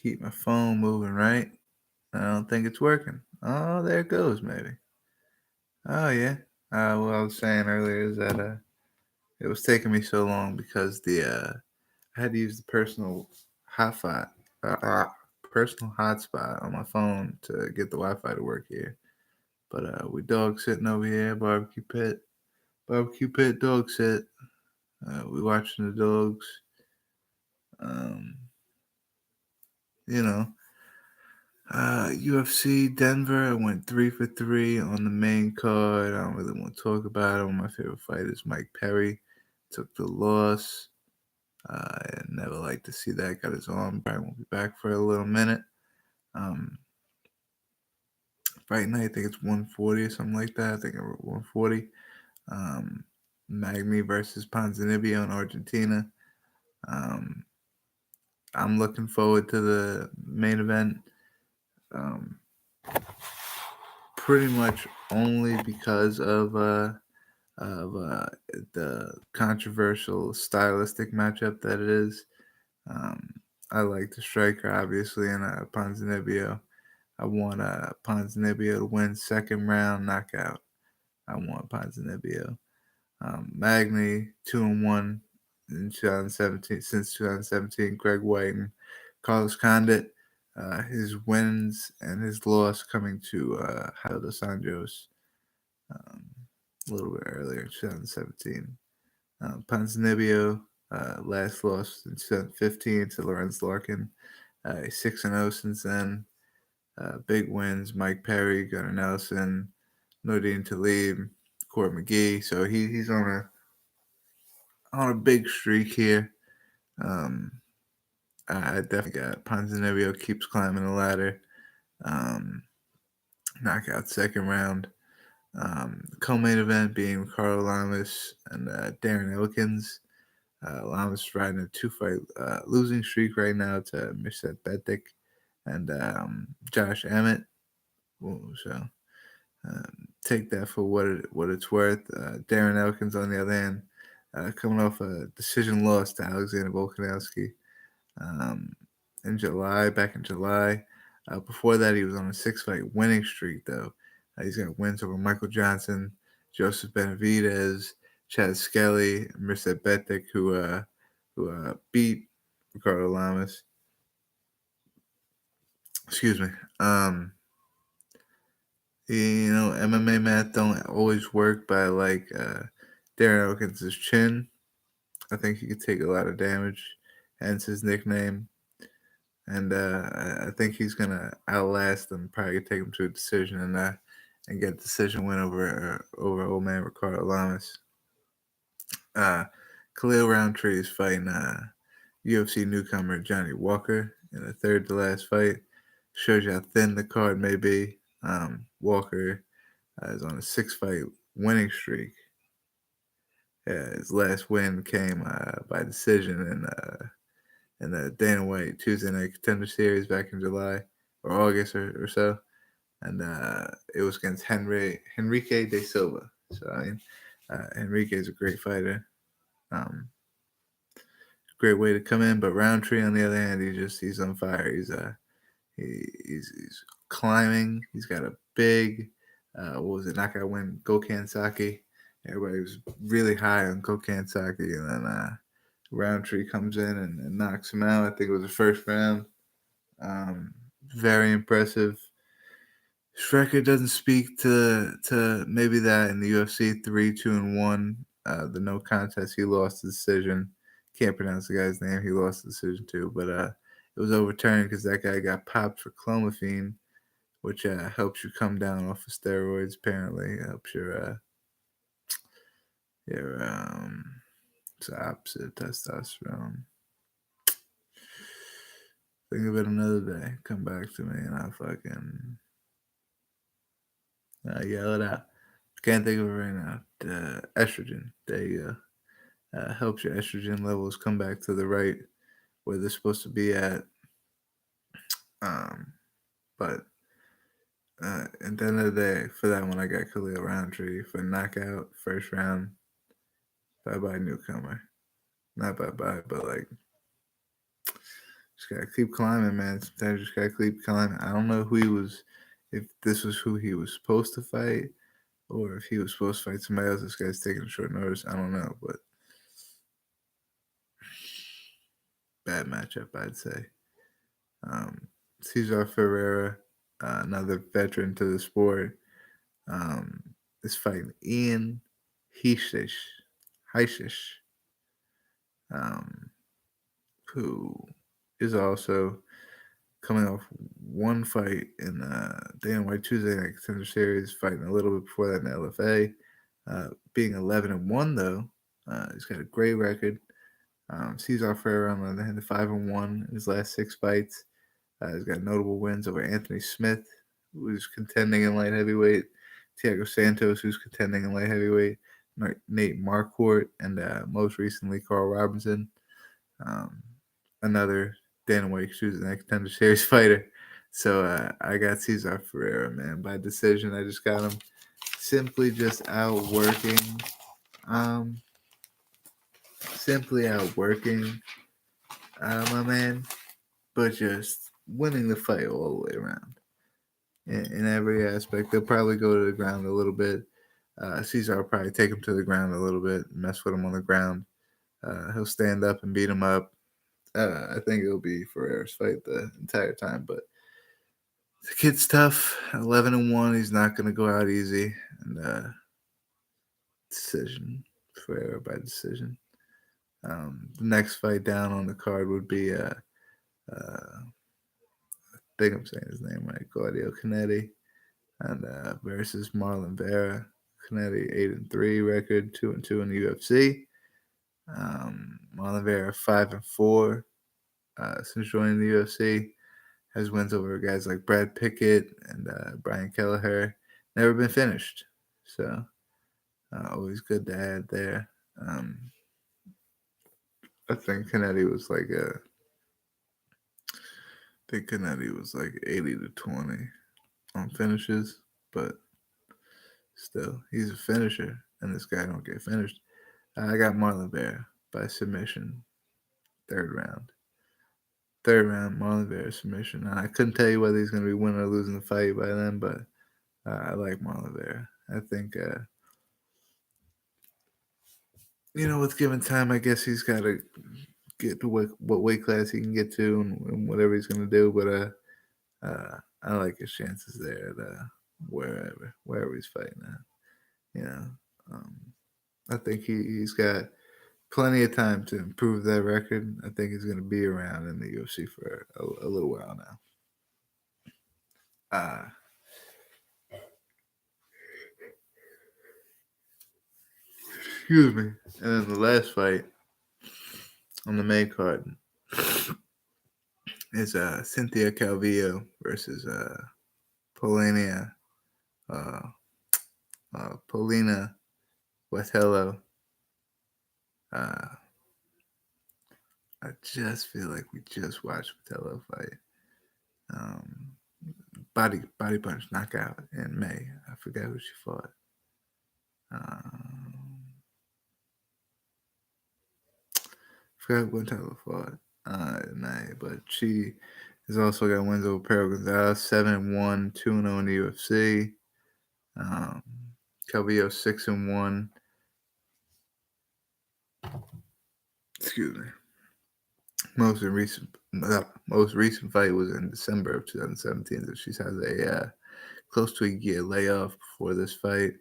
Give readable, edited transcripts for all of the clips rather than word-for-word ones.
Keep my phone moving, right? I don't think it's working. Oh, there it goes, maybe. Oh, yeah. What I was saying earlier is that it was taking me so long because I had to use the hotspot, personal hotspot on my phone to get the Wi-Fi to work here. But we dog sitting over here, barbecue pit, dog sit. We watching the dogs. Um, you know, UFC Denver. I went 3 for 3 on the main card. I don't really want to talk about it. My favorite fighter is Mike Perry. Took the loss. I never like to see that. Got his arm. Probably won't be back for a little minute. Um, Fight night, I think it's 140 or something like that. I think I wrote 140. Um, Magny versus Ponzinibbio in Argentina. Um, I'm looking forward to the main event. Um, Pretty much only because of the controversial stylistic matchup that it is. Um, I like the striker, obviously, and Ponzinibbio. I want Ponzinibbio to win second round knockout. I want Ponzinibbio. Magny 2-1 in 2017 since 2017. Greg White and Carlos Condit. His wins and his loss coming to Jairo dos Anjos um, a little bit earlier in 2017. Ponzinibbio last loss in 2015 to Lorenz Larkin. 6-0 since then. Big wins: Mike Perry, Gunnar Nelson, Nordine Talib, Court McGee. So he's on a big streak here. Um, I definitely got Ponzinibbio keeps climbing the ladder. Um, Knockout second round. Co-main event being Ricardo Lamas and Darren Elkins. Lamas riding a two-fight losing streak right now to Mirsad Betik and Josh Emmett. So take that for what it's worth. Darren Elkins, on the other hand, coming off a decision loss to Alexander Volkanovski um, back in July. Before that, he was on a 6-fight winning streak, though. He's got wins over Michael Johnson, Joseph Benavidez, Chad Skelly, Mirsad Betik, who beat Ricardo Lamas. Excuse me. Um, MMA math don't always work by like Darren Elkins' chin. I think he could take a lot of damage, hence his nickname. And I think he's gonna outlast them. Probably take him to a decision and get a decision win over old man Ricardo Lamas. Uh, Khalil Roundtree is fighting UFC newcomer Johnny Walker in the third to last fight. Shows you how thin the card may be. Walker is on a 6-fight winning streak. His last win came by decision in the Dana White Tuesday Night Contender Series back in July or August or so, and it was against Henrique de Silva. So I mean, Henrique is a great fighter. Um, Great way to come in, but Roundtree on the other hand, he's on fire. He's climbing. He's got a big what was it? Knockout win Gokhan Saki. Everybody was really high on Gokhan Saki, and then Roundtree comes in and knocks him out. I think it was the first round. Um, Very impressive. His record doesn't speak to maybe that in the UFC 3-2-1. The no contest, he lost the decision. Can't pronounce the guy's name. He lost the decision too, but it was overturned because that guy got popped for clomiphene, which helps you come down off of steroids. Apparently, it helps your it's the opposite of testosterone. Think of it another day. Come back to me and I'll fucking yell it out. Can't think of it right now. Estrogen. There you go. Helps your estrogen levels come back to the right where they're supposed to be at. Um, but at the end of the day, for that one, I got Khalil Roundtree for knockout, first round. Bye bye, newcomer. Not bye bye, but like Just gotta keep climbing, man. Sometimes you just gotta keep climbing. I don't know who he was, if this was who he was supposed to fight, or if he was supposed to fight somebody else. This guy's taking short notice. I don't know, but bad matchup, I'd say. Cesar Ferreira, another veteran to the sport, um, is fighting Ian Heishish, um, who is also coming off one fight in Dana White Tuesday Night Contender Series, fighting a little bit before that in LFA. Being 11-1 though, he's got a great record. Cesar Ferreira on the other hand, 5-1 in his last 6 fights. He's got notable wins over Anthony Smith, who's contending in light heavyweight, Thiago Santos, who's contending in light heavyweight, Nate Marquardt, and most recently Carl Robinson, another Dana White Tuesday Night Contender Series fighter. So I got Cesar Ferreira, man, by decision. I just got him simply just outworking, um, my man, but just winning the fight all the way around. In every aspect. They'll probably go to the ground a little bit. Cesar will probably take him to the ground a little bit, mess with him on the ground. He'll stand up and beat him up. I think it'll be Ferreira's fight the entire time, but the kid's tough. 11-1. He's not going to go out easy. And decision, Ferreira by decision. The next fight down on the card would be, I think I'm saying his name right, Claudio Canetti, and versus Marlon Vera. Canetti 8-3 record, 2-2 in the UFC. Marlon Vera 5-4 since joining the UFC. Has wins over guys like Brad Pickett and Brian Kelleher. Never been finished, so always good to add there. I think Canetti was like 80-20 on finishes, but still, he's a finisher, and this guy don't get finished. I got Marlon Vera by submission, third round. Third round, Marlon Vera submission. I couldn't tell you whether he's going to be winning or losing the fight by then, but I like Marlon Vera. I think, with given time, I guess he's got to get to what weight class he can get to and whatever he's going to do, but I like his chances there at wherever he's fighting at. I think he's got plenty of time to improve that record. I think he's going to be around in the UFC for a little while now. Excuse me. And then the last fight on the main card is Cynthia Calvillo versus Paulina Botelho. I just feel like we just watched Botelho fight. Body punch knockout in May. I forgot who she fought. Forgot what Botelho fought in May, but she has also got wins over Perro Gonzalez, 7-1, 2-0 in the UFC. Calvillo 6-1. Excuse me. Most recent fight was in December of 2017. So she has a close to a year layoff before this fight.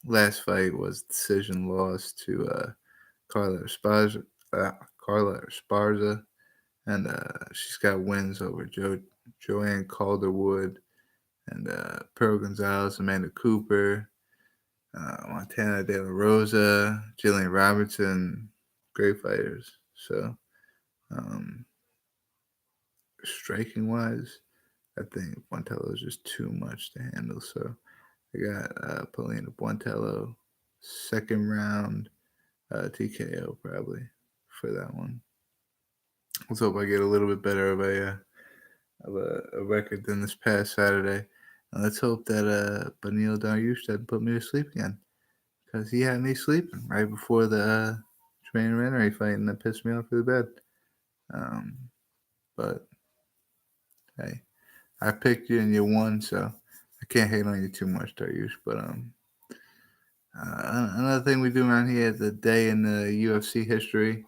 Last fight was decision loss to Carla Esparza, and she's got wins over Joanne Calderwood and Pearl Gonzalez, Amanda Cooper, Montana De La Rosa, Jillian Robertson, great fighters. So, striking wise, I think Buentello is just too much to handle. So, I got Paulina Buentello, second round TKO probably for that one. Let's hope I get a little bit better of a record than this past Saturday. And let's hope that Beneil Dariush doesn't put me to sleep again, because he had me sleeping right before the Tremaine Rennery fight, and that pissed me off really bad. Um, but hey, I picked you and you won, so I can't hate on you too much, Dariush. But another thing we do around here, the day in the UFC history,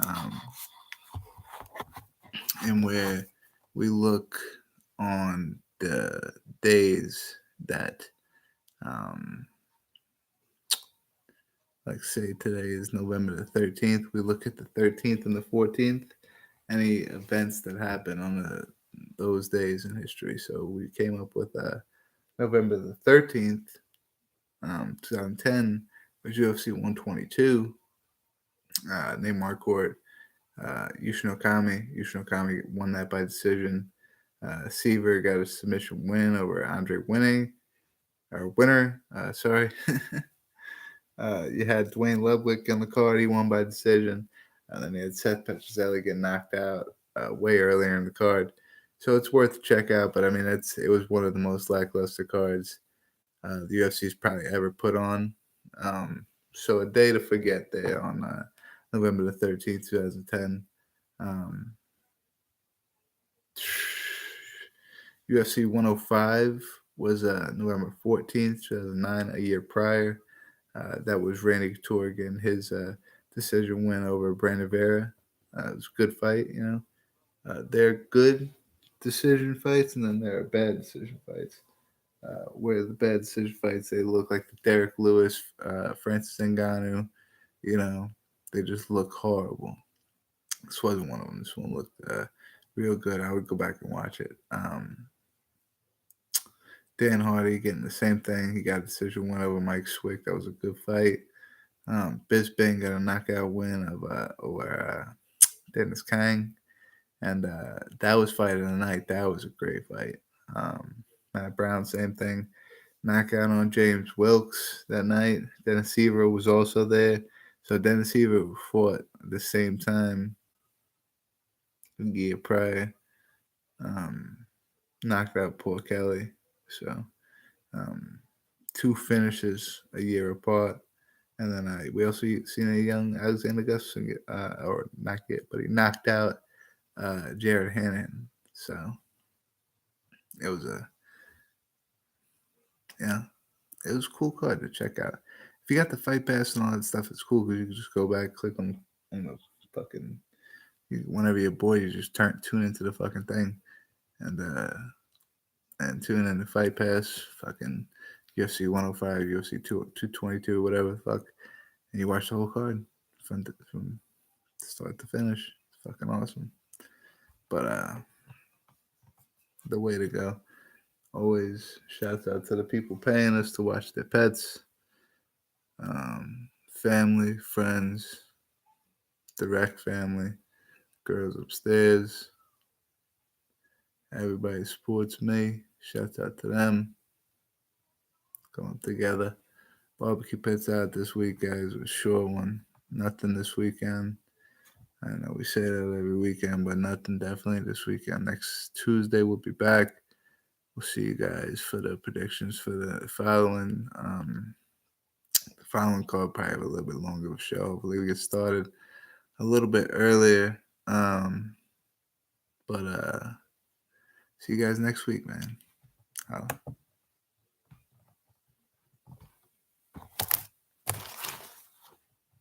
um, and where we look on the days that, um, like say today is November the 13th, we look at the 13th and the 14th, any events that happen on those days in history. So we came up with November the 13th, 2010, was UFC 122. Neymar Court, Yushin won that by decision. Seaver got a submission win over Andre Winner. Sorry. You had Dwayne Ludwig on the card. He won by decision. And then you had Seth Petrozelli get knocked out way earlier in the card. So it's worth to check out. But I mean, it was one of the most lackluster cards the UFC's probably ever put on. So a day to forget there on November the 13th, 2010. UFC 105 was November 14th, 2009, a year prior. That was Randy Couture getting his decision win over Brandon Vera. It was a good fight, you know. They're good decision fights, and then there are bad decision fights. Where the bad decision fights, they look like the Derek Lewis, Francis Ngannou, you know, they just look horrible. This wasn't one of them. This one looked real good. I would go back and watch it. Dan Hardy getting the same thing. He got a decision win over Mike Swick. That was a good fight. Bisping got a knockout win over Dennis Kang. And that was fight of the night. That was a great fight. Matt Brown, same thing. Knockout on James Wilkes that night. Dennis Seaver was also there. So Dennis Seaver fought at the same time a year prior. Knocked out Paul Kelly. So two finishes a year apart. And then we also seen a young Alexander Gustafsson get, or not get, but he knocked out Jared Hannon. So it was it was a cool card to check out. If you got the Fight Pass and all that stuff, it's cool because you can just go back, click on the fucking, whenever you're bored, you just tune into the fucking thing, and tune in the Fight Pass, fucking UFC 105, UFC 222, whatever the fuck, and you watch the whole card from start to finish. It's fucking awesome. But the way to go. Always shouts out to the people paying us to watch their pets, family, friends, direct family, girls upstairs. Everybody supports me. Shouts out to them. Going together. Barbecue pits out this week, guys. It was a short one. Nothing this weekend. I know we say that every weekend, but nothing definitely this weekend. Next Tuesday we'll be back. We'll see you guys for the predictions for the following card. Probably have a little bit longer of a show. Hopefully we get started a little bit earlier. But see you guys next week, man.